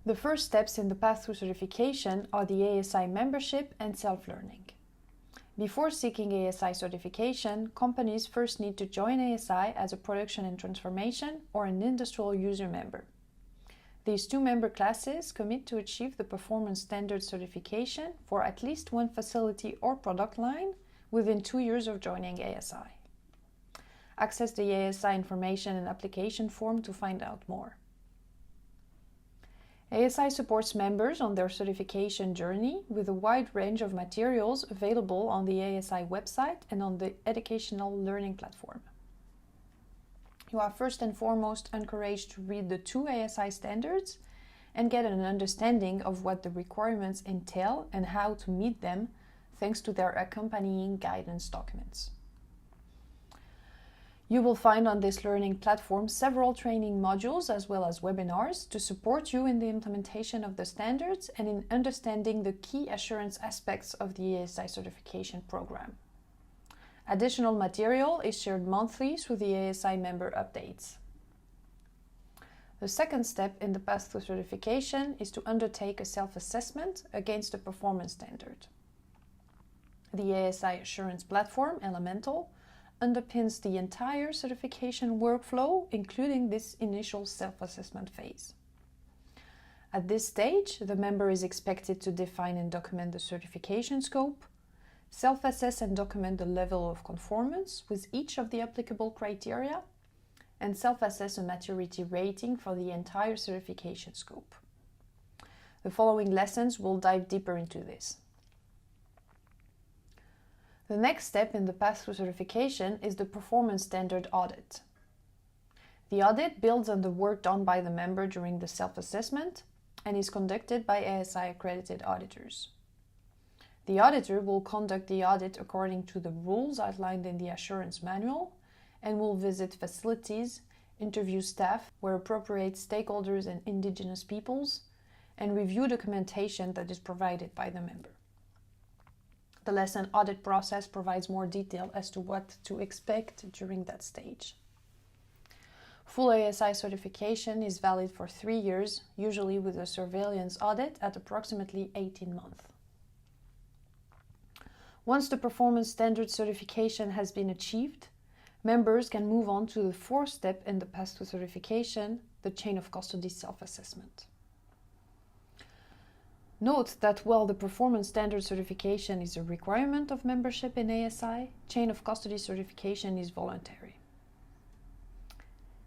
The first steps in the path to certification are the ASI membership and self-learning. Before seeking ASI certification, companies first need to join ASI as a production and transformation or an industrial user member. These two member classes commit to achieve the performance standard certification for at least one facility or product line within 2 years of joining ASI. Access the ASI information and application form to find out more. ASI supports members on their certification journey with a wide range of materials available on the ASI website and on the educational learning platform. You are first and foremost encouraged to read the 2 ASI standards and get an understanding of what the requirements entail and how to meet them, thanks to their accompanying guidance documents. You will find on this learning platform several training modules as well as webinars to support you in the implementation of the standards and in understanding the key assurance aspects of the ASI certification program. Additional material is shared monthly through the ASI member updates. The second step in the path to certification is to undertake a self-assessment against the performance standard. The ASI assurance platform, Elemental, underpins the entire certification workflow, including this initial self-assessment phase. At this stage, the member is expected to define and document the certification scope, self-assess and document the level of conformance with each of the applicable criteria, and self-assess a maturity rating for the entire certification scope. The following lessons will dive deeper into this. The next step in the path to certification is the performance standard audit. The audit builds on the work done by the member during the self-assessment and is conducted by ASI accredited auditors. The auditor will conduct the audit according to the rules outlined in the assurance manual and will visit facilities, interview staff where appropriate, stakeholders and indigenous peoples, and review documentation that is provided by the member. The lesson audit process provides more detail as to what to expect during that stage. Full ASI certification is valid for 3 years, usually with a surveillance audit at approximately 18 months. Once the performance standard certification has been achieved, members can move on to the fourth step in the path to certification, the chain of custody self-assessment. Note that while the performance standard certification is a requirement of membership in ASI, chain of custody certification is voluntary.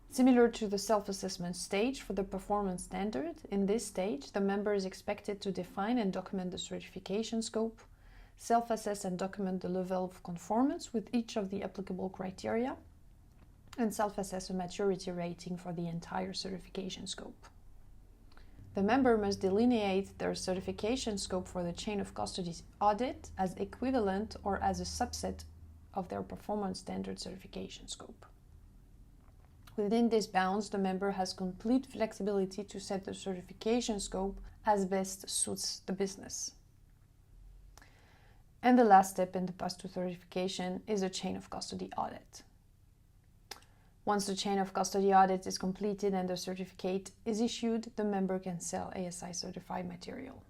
Similar to the self-assessment stage for the performance standard, in this stage the member is expected to define and document the certification scope, self-assess and document the level of conformance with each of the applicable criteria, and self-assess a maturity rating for the entire certification scope. The member must delineate their certification scope for the chain of custody audit as equivalent or as a subset of their performance standard certification scope. Within these bounds, the member has complete flexibility to set the certification scope as best suits the business. And the last step in the path to certification is a chain of custody audit. Once the chain of custody audit is completed and the certificate is issued, the member can sell ASI certified material.